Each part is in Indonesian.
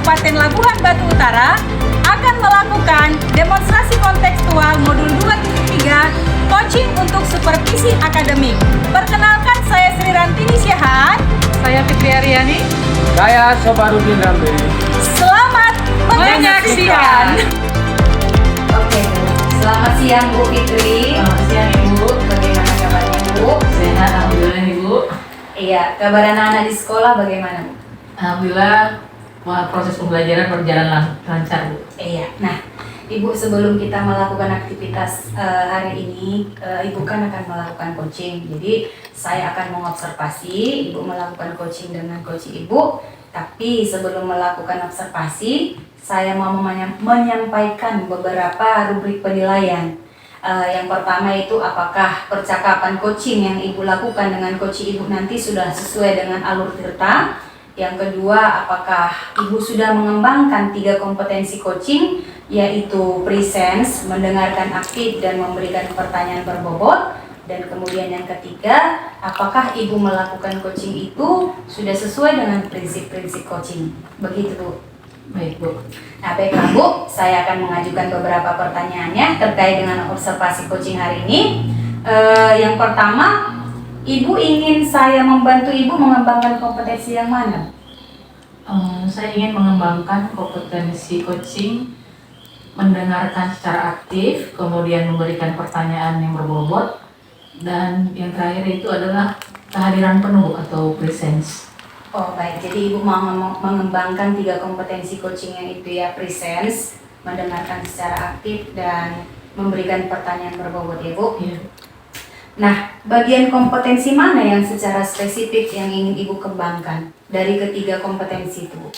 Kabupaten Labuhan Batu Utara akan melakukan demonstrasi kontekstual modul 2.3 coaching untuk supervisi akademik. Perkenalkan, saya Sri Rantini Syahan. Saya Fitri Aryani. Saya Sobarudin Ramli. Selamat menyaksikan. Oke, selamat siang Bu Fitri. Selamat siang Ibu. Bagaimana kabarnya Bu? Sehat, alhamdulillah Ibu. Iya, kabar anak-anak di sekolah bagaimana Bu? Alhamdulillah proses pembelajaran berjalan lancar Bu. Iya, nah Ibu sebelum kita melakukan aktivitas hari ini, Ibu kan akan melakukan coaching. Jadi saya akan mengobservasi, Ibu melakukan coaching dengan coach Ibu. Tapi sebelum melakukan observasi, saya mau menyampaikan beberapa rubrik penilaian. Yang pertama itu apakah percakapan coaching yang Ibu lakukan dengan coach Ibu nanti sudah sesuai dengan alur tirta. Yang kedua, apakah Ibu sudah mengembangkan 3 kompetensi coaching, yaitu presence, mendengarkan aktif dan memberikan pertanyaan berbobot. Dan kemudian yang ketiga, apakah Ibu melakukan coaching itu sudah sesuai dengan prinsip-prinsip coaching. Begitu Bu. Baik Bu. Nah baiklah Bu, saya akan mengajukan beberapa pertanyaannya terkait dengan observasi coaching hari ini. Yang pertama, Ibu ingin saya membantu Ibu mengembangkan kompetensi yang mana? Saya ingin mengembangkan kompetensi coaching, mendengarkan secara aktif, kemudian memberikan pertanyaan yang berbobot, dan yang terakhir itu adalah kehadiran penuh atau presence. Oh baik, jadi Ibu mau mengembangkan 3 kompetensi coaching yang itu ya, presence, mendengarkan secara aktif, dan memberikan pertanyaan berbobot ya Bu. Iya. Nah, bagian kompetensi mana yang secara spesifik yang ingin Ibu kembangkan dari ketiga kompetensi itu Bu?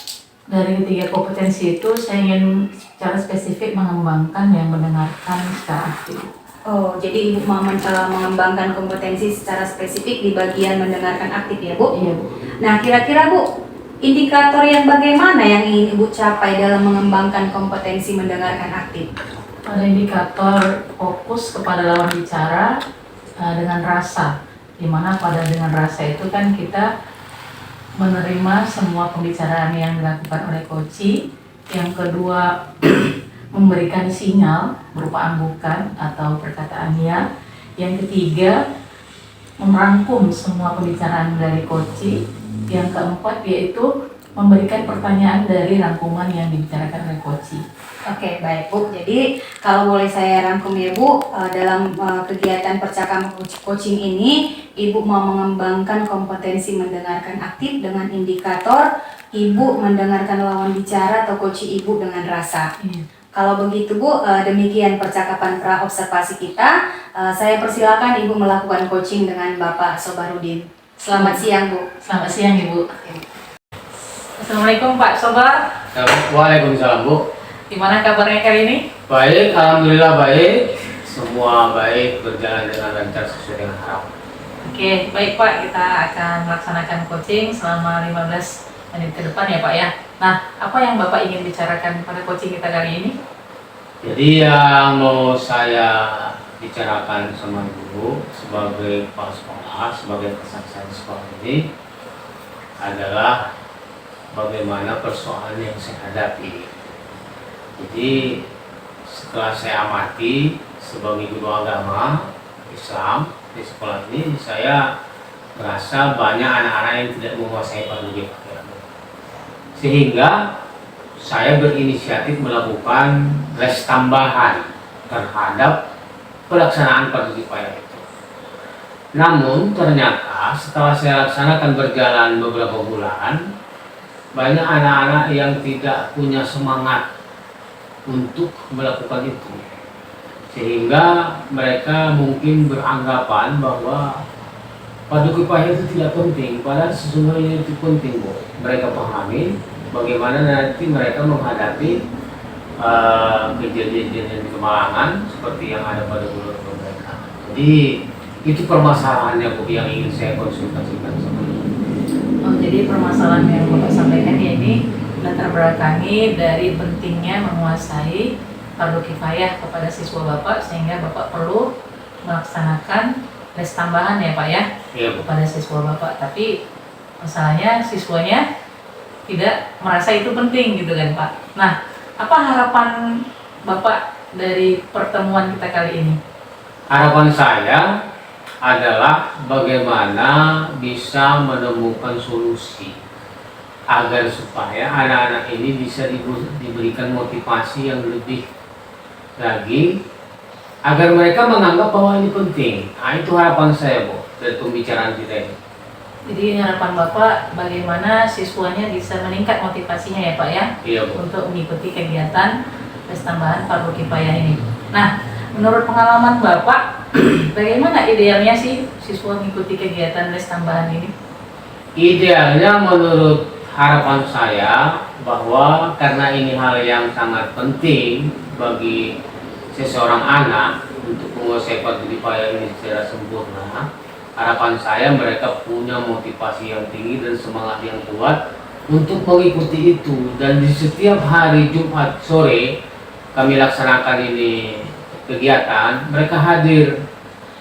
Dari 3 kompetensi itu saya ingin secara spesifik mengembangkan yang mendengarkan secara aktif. Oh, jadi Ibu mau mengembangkan kompetensi secara spesifik di bagian mendengarkan aktif ya Bu? Iya Bu. Nah, kira-kira Bu, indikator yang bagaimana yang ingin Ibu capai dalam mengembangkan kompetensi mendengarkan aktif? Pada indikator fokus kepada lawan bicara dengan rasa, dimana dengan rasa itu kan kita menerima semua pembicaraan yang dilakukan oleh coach. Yang kedua, memberikan sinyal berupa anggukan atau perkataan ya. Yang ketiga, merangkum semua pembicaraan dari coach. Yang keempat yaitu memberikan pertanyaan dari rangkuman yang dibicarakan oleh coach. Oke, baik Bu. Jadi kalau boleh saya rangkum ya Bu, dalam kegiatan percakapan coaching ini, Ibu mau mengembangkan kompetensi mendengarkan aktif dengan indikator Ibu mendengarkan lawan bicara atau coach Ibu dengan rasa. Kalau begitu Bu, demikian percakapan pra-observasi kita. Saya persilakan Ibu melakukan coaching dengan Bapak Sobarudin. Selamat siang Bu. Selamat siang Ibu. Assalamualaikum Pak Sobar. Waalaikumsalam Bu. Gimana kabarnya kali ini? Baik, alhamdulillah baik. Semua baik, berjalan dengan lancar sesuai dengan harapan. Oke, baik Pak, kita akan melaksanakan coaching selama 15 menit ke depan ya Pak ya. Nah, apa yang Bapak ingin bicarakan pada coaching kita kali ini? Jadi yang mau saya bicarakan sama Ibu sebagai kepala sekolah, sebagai kesaksian sekolah ini adalah bagaimana persoalan yang saya hadapi. Jadi setelah saya amati sebagai guru agama Islam di sekolah ini, saya merasa banyak anak-anak yang tidak menguasai Fardu Kifayah. Sehingga saya berinisiatif melakukan les tambahan terhadap pelaksanaan Fardu Kifayah itu. Namun ternyata setelah saya laksanakan berjalan beberapa bulan, banyak anak-anak yang tidak punya semangat untuk melakukan itu, sehingga mereka mungkin beranggapan bahwa Fardu Kifayah itu tidak penting, padahal sesungguhnya itu penting Bu. Mereka pahami bagaimana nanti mereka menghadapi kejadian-kejadian kemalangan seperti yang ada pada guru mereka. Jadi itu permasalahannya Bu yang ingin saya konsultasikan sama Ibu. Oh, jadi permasalahan yang Bapak sampaikan ya ini latar belakangi dari pentingnya menguasai Fardu Kifayah kepada siswa Bapak, sehingga Bapak perlu melaksanakan les tambahan ya Pak ya, Iya Bu. kepada siswa Bapak. Tapi masalahnya siswanya tidak merasa itu penting gitu kan Pak. Nah, apa harapan Bapak dari pertemuan kita kali ini? Harapan saya adalah bagaimana bisa menemukan solusi agar supaya anak-anak ini bisa diberikan motivasi yang lebih lagi agar mereka menganggap bahwa ini penting. Nah, itu harapan saya, Bu, dari pembicaraan kita ini. Jadi harapan Bapak bagaimana siswanya bisa meningkat motivasinya ya Pak ya, Iya, Bu. untuk mengikuti kegiatan les tambahan Fardhu Kifayah ini. Nah, menurut pengalaman Bapak, bagaimana idealnya sih siswa mengikuti kegiatan les tambahan ini? Idealnya menurut harapan saya bahwa karena ini hal yang sangat penting bagi seseorang anak untuk menguasai Fardhu Kifayah ini secara sempurna, harapan saya mereka punya motivasi yang tinggi dan semangat yang kuat untuk mengikuti itu. Dan di setiap hari Jumat sore kami laksanakan ini kegiatan, mereka hadir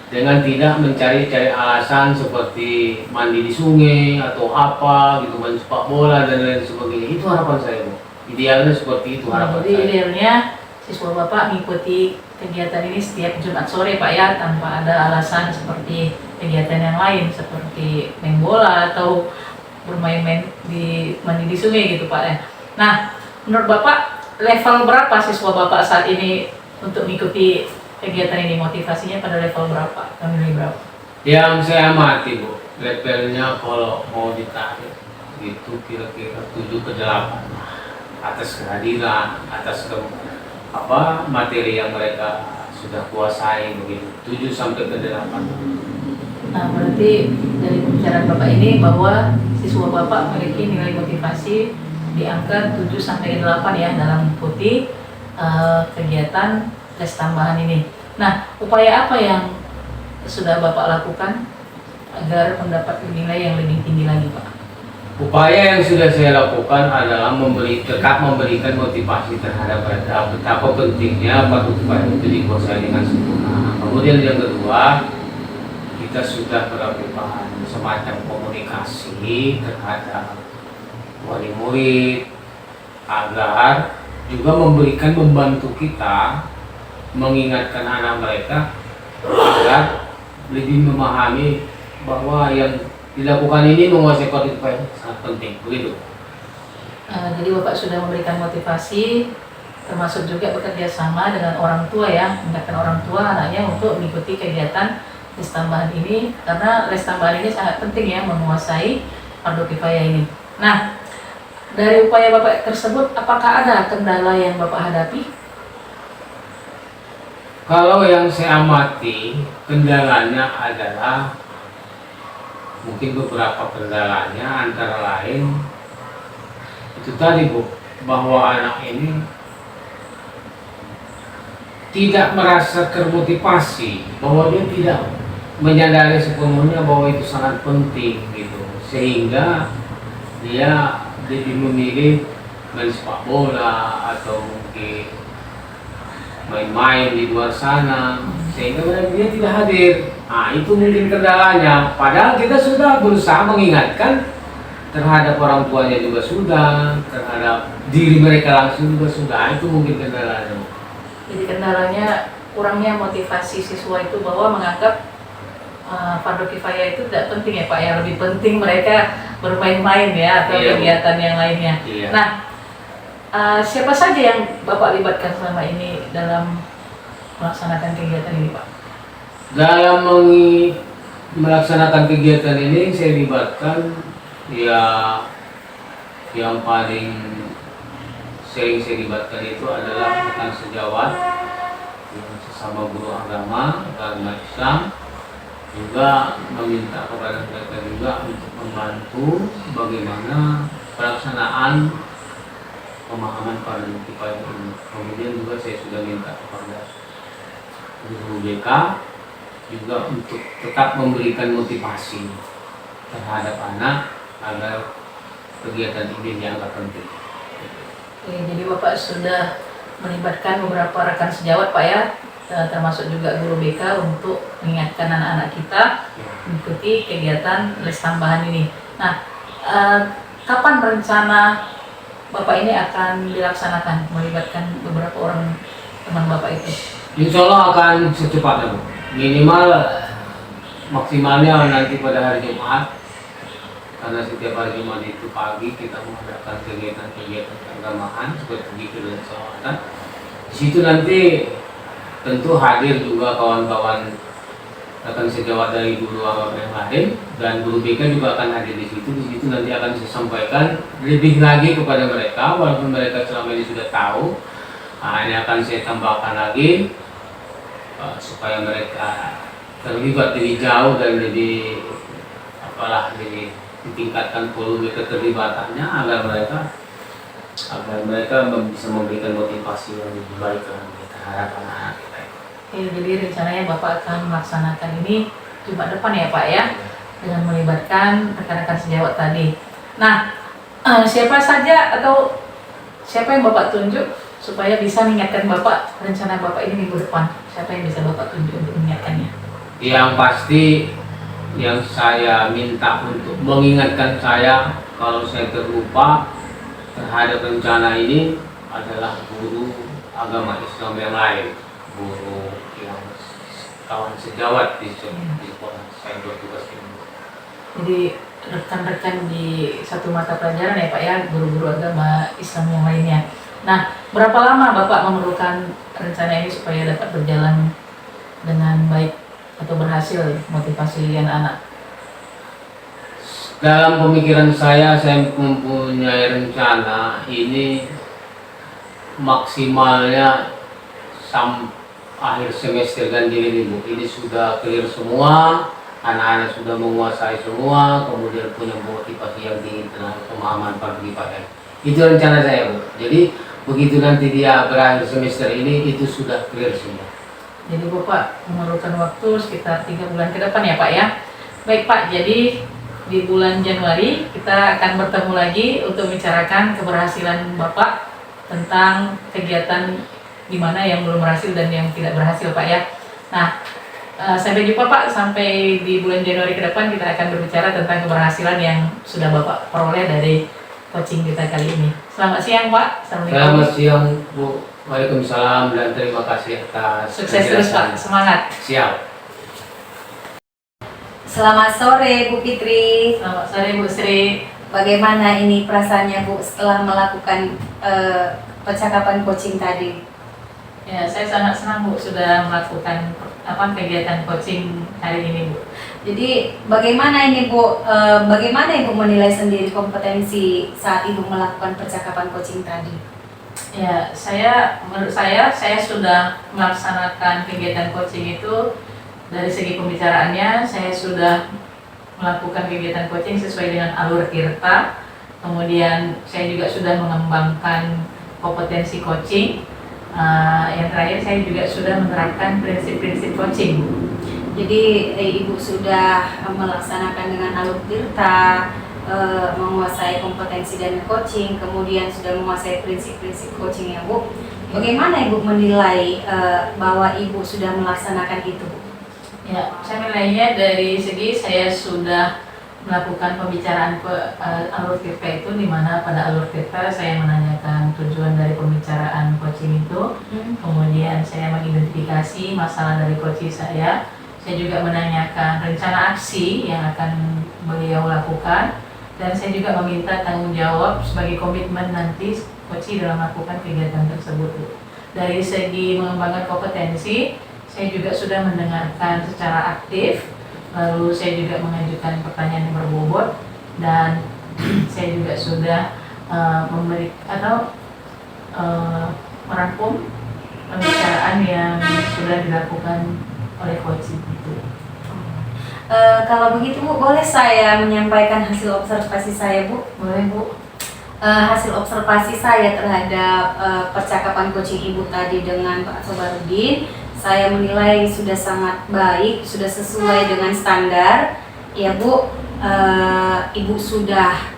dengan tidak mencari-cari alasan seperti mandi di sungai atau apa gitu, main sepak bola dan lain sebagainya. Itu harapan saya, Bu. Idealnya seperti itu harapan Jadi saya. idealnya siswa Bapak mengikuti kegiatan ini setiap Jumat sore Pak ya, tanpa ada alasan seperti kegiatan yang lain seperti main bola atau bermain-main di mandi di sungai gitu Pak ya. Nah, menurut Bapak level berapa siswa Bapak saat ini untuk mengikuti kegiatan ini, motivasinya pada level berapa? Nilai berapa? Yang saya amati, Bu, levelnya kalau mau ditarik itu kira-kira 7 ke 8 atas kehadiran, atas materi yang mereka sudah kuasai begitu. 7 sampai ke 8. Nah, berarti dari pembicaraan Bapak ini bahwa siswa Bapak memiliki nilai motivasi di angka 7 sampai 8 ya dalam mengikuti kegiatan les tambahan ini. Nah, upaya apa yang sudah Bapak lakukan agar mendapat nilai yang lebih tinggi lagi, Pak? Upaya yang sudah saya lakukan adalah tetap memberikan motivasi terhadap mereka betapa pentingnya Fardhu Kifayah itu dikuasai dengan sempurna. Kemudian yang kedua, kita sudah melakukan semacam komunikasi terhadap wali murid agar juga membantu kita mengingatkan anak mereka agar lebih memahami bahwa yang dilakukan ini menguasai Fardhu Kifayah sangat penting, begitu. Jadi Bapak sudah memberikan motivasi, termasuk juga bekerja sama dengan orang tua ya, mengingatkan orang tua anaknya untuk mengikuti kegiatan les tambahan ini, karena les tambahan ini sangat penting ya menguasai Fardhu Kifayah ini. Nah, dari upaya Bapak tersebut, apakah ada kendala yang Bapak hadapi? Kalau yang saya amati, kendalanya adalah mungkin beberapa kendalanya, antara lain itu tadi, Bu, bahwa anak ini tidak merasa termotivasi, bahwa dia tidak menyadari sepenuhnya bahwa itu sangat penting gitu, sehingga dia lebih memilih main sepak bola atau mungkin main-main di luar sana, sehingga dia tidak hadir. Nah, itu mungkin kendalanya. Padahal kita sudah berusaha mengingatkan terhadap orang tuanya juga sudah, terhadap diri mereka langsung juga sudah. Itu mungkin kendalanya. Jadi kendalanya kurangnya motivasi siswa itu bahwa menganggap Fardhu Kifayah itu tidak penting ya Pak, yang lebih penting mereka bermain-main ya atau Iya, kegiatan yang lainnya. Iya. Nah, siapa saja yang Bapak libatkan selama ini dalam melaksanakan kegiatan ini Pak? Dalam melaksanakan kegiatan ini saya libatkan ya, yang paling sering saya libatkan itu adalah rekan sejawat yang sesama guru agama Islam, juga meminta kepada mereka juga untuk membantu bagaimana pelaksanaan pemahaman Fardhu Kifayah ini. Kemudian juga saya sudah minta kepada guru BK juga untuk tetap memberikan motivasi terhadap anak agar kegiatan ini dianggap penting. Oke, jadi Bapak sudah melibatkan beberapa rekan sejawat Pak ya, termasuk juga guru BK untuk mengingatkan anak-anak kita mengikuti kegiatan les tambahan ini. Nah, kapan rencana Bapak ini akan dilaksanakan, melibatkan beberapa orang teman Bapak itu? Insya Allah akan secepatnya, Bu. Minimal maksimalnya nanti pada hari Jumat, karena setiap hari Jumat itu pagi kita mengadakan kegiatan-kegiatan keagamaan seperti zikir dan sholawatan. Di situ nanti tentu hadir juga kawan-kawan rekan sejawat dari guru agama yang lain, dan guru BK juga akan hadir di situ. Di situ nanti akan saya sampaikan lebih lagi kepada mereka, walaupun mereka selama ini sudah tahu. Ini akan saya tambahkan lagi supaya mereka terlibat lebih jauh dan lebih lebih ditingkatkan volume keterlibatannya, agar mereka bisa memberikan motivasi yang lebih baik yang kita harapkan anak kita. Oke, jadi rencananya Bapak akan melaksanakan ini Jumat depan ya Pak ya, dengan melibatkan rekan-rekan sejawat tadi. Nah, siapa saja atau siapa yang Bapak tunjuk supaya bisa mengingatkan Bapak rencana Bapak ini minggu depan? Siapa yang bisa Bapak tunjuk untuk mengingatkannya? Yang pasti yang saya minta untuk mengingatkan saya kalau saya terlupa terhadap rencana ini adalah guru agama Islam yang lain, guru yang kawan sejawat di sekolah saya bertugas ini. Jadi rekan-rekan di satu mata pelajaran ya Pak ya, guru-guru agama Islam yang lainnya. Nah, berapa lama Bapak memerlukan rencana ini supaya dapat berjalan dengan baik atau berhasil motivasi anak-anak? Dalam pemikiran saya mempunyai rencana ini maksimalnya akhir semester ganjil ini, Bu. Ini sudah clear semua, anak-anak sudah menguasai semua, kemudian punya motivasi yang tinggi tentang pemahaman pagi-pagi. Itu rencana saya, Bu. Jadi begitu nanti dia berakhir semester ini, itu sudah clear semua. Jadi Bapak memerlukan waktu sekitar 3 bulan ke depan ya Pak ya. Baik Pak, jadi di bulan Januari kita akan bertemu lagi untuk membicarakan keberhasilan Bapak tentang kegiatan di mana yang belum berhasil dan yang tidak berhasil Pak ya. Nah, sampai jumpa Pak, sampai di bulan Januari ke depan kita akan berbicara tentang keberhasilan yang sudah Bapak peroleh dari coaching kita kali ini. Selamat siang Pak. Assalamualaikum. Selamat siang Bu. Waalaikumsalam dan terima kasih atas Sukses terus Pak, semangat. Siap. Selamat sore Bu Fitri. Selamat sore Bu Sri. Bagaimana ini perasaannya Bu setelah melakukan percakapan coaching tadi? Ya, saya sangat senang Bu sudah melakukan kegiatan coaching hari ini Bu. Jadi bagaimana ini Bu, bagaimana Ibu menilai sendiri kompetensi saat Ibu melakukan percakapan coaching tadi? Ya, menurut saya sudah melaksanakan kegiatan coaching itu dari segi pembicaraannya. Saya sudah melakukan kegiatan coaching sesuai dengan alur Tirta. Kemudian saya juga sudah mengembangkan kompetensi coaching. Yang terakhir saya juga sudah menerapkan prinsip-prinsip coaching. Jadi Ibu sudah melaksanakan dengan alur Tirta, menguasai kompetensi dan coaching, kemudian sudah menguasai prinsip-prinsip coaching ya Bu. Bagaimana Ibu menilai bahwa Ibu sudah melaksanakan itu Bu? Ya, saya menilainya dari segi saya sudah melakukan pembicaraan alur Tirta itu, di mana pada alur Tirta saya menanyakan tujuan dari pembicaraan coaching itu, kemudian saya mengidentifikasi masalah dari coaching saya juga menanyakan rencana aksi yang akan beliau lakukan, dan saya juga meminta tanggung jawab sebagai komitmen nanti coaching dalam melakukan kegiatan tersebut. Dari segi mengembangkan kompetensi, saya juga sudah mendengarkan secara aktif, lalu saya juga mengajukan pertanyaan yang berbobot, dan saya juga sudah memberi atau merangkum pembicaraan yang sudah dilakukan oleh coaching itu. Kalau begitu Bu, boleh saya menyampaikan hasil observasi saya Bu? Boleh Bu. Hasil observasi saya terhadap percakapan coaching Ibu tadi dengan Pak Sobarudin, saya menilai sudah sangat baik, sudah sesuai dengan standar. Ya Bu, Ibu sudah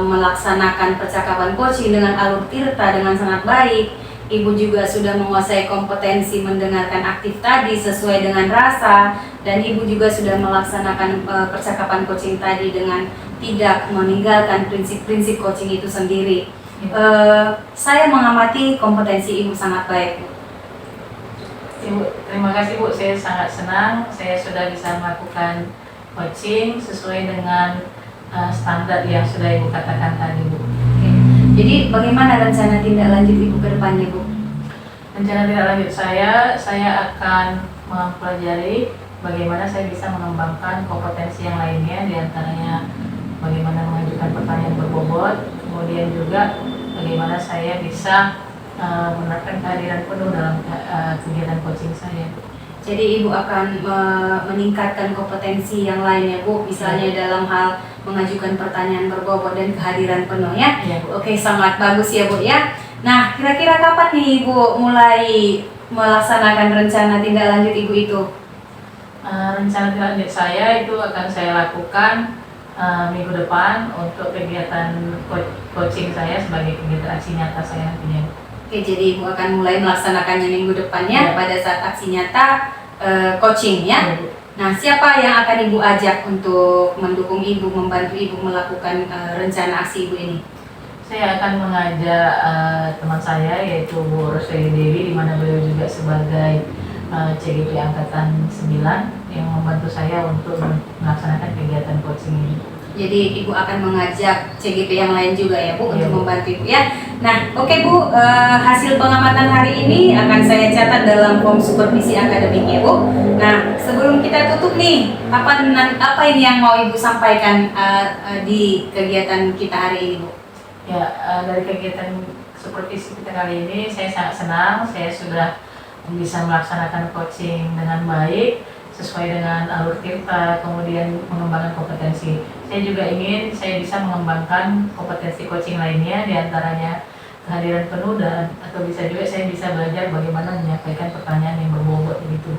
melaksanakan percakapan coaching dengan alur Tirta dengan sangat baik. Ibu juga sudah menguasai kompetensi mendengarkan aktif tadi sesuai dengan rasa, dan Ibu juga sudah melaksanakan percakapan coaching tadi dengan tidak meninggalkan prinsip-prinsip coaching itu sendiri. Saya mengamati kompetensi Ibu sangat baik, Bu. Ibu, terima kasih Bu, saya sangat senang saya sudah bisa melakukan coaching sesuai dengan standar yang sudah Ibu katakan tadi, Bu. Oke. Jadi bagaimana rencana tindak lanjut Ibu ke depannya, Bu? Rencana tindak lanjut saya akan mempelajari bagaimana saya bisa mengembangkan kompetensi yang lainnya, diantaranya bagaimana mengajukan pertanyaan berbobot, kemudian juga bagaimana saya bisa menerapkan kehadiran penuh dalam kegiatan coaching saya. Jadi Ibu akan meningkatkan kompetensi yang lainnya, Bu, misalnya dalam hal mengajukan pertanyaan berbobot dan kehadiran penuh ya. Iya, Bu. Oke, sangat bagus ya, Bu ya. Nah, kira-kira kapan nih Ibu mulai melaksanakan rencana tindak lanjut Ibu itu? Rencana tindak lanjut saya itu akan saya lakukan minggu depan untuk kegiatan coaching saya sebagai kegiatan aksi nyata saya nantinya. Oke, jadi Ibu akan mulai melaksanakannya minggu depannya Ya. pada saat aksi nyata coaching ya. Ya, Bu. Nah, siapa yang akan Ibu ajak untuk mendukung Ibu, membantu Ibu melakukan rencana aksi Ibu ini? Saya akan mengajak teman saya yaitu Bu Roseli Dewi, di mana beliau juga sebagai CGP Angkatan 9 yang membantu saya untuk melaksanakan kegiatan coaching ini. Jadi Ibu akan mengajak CGP yang lain juga ya, Bu, Iya, untuk Bu. membantu Ibu ya. Nah, oke Bu, hasil pengamatan hari ini akan saya catat dalam form supervisi akademik ya, Bu. Nah, sebelum kita tutup nih, apa ini yang mau Ibu sampaikan di kegiatan kita hari ini, Bu? Ya, dari kegiatan supervisi kita kali ini saya sangat senang saya sudah bisa melaksanakan coaching dengan baik sesuai dengan alur kita, kemudian mengembangkan kompetensi. Saya juga ingin saya bisa mengembangkan kompetensi coaching lainnya, diantaranya kehadiran penuh dan atau bisa juga saya bisa belajar bagaimana menyampaikan pertanyaan yang berbobot begitu.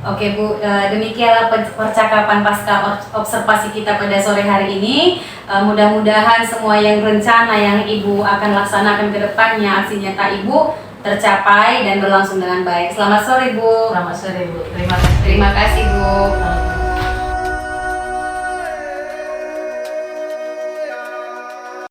Oke Bu, demikianlah percakapan pasca observasi kita pada sore hari ini. Mudah-mudahan semua yang rencana yang Ibu akan laksanakan ke depannya, aksi nyata Ibu tercapai dan berlangsung dengan baik. Selamat sore Bu. Selamat sore Bu, terima kasih. Terima kasih Bu.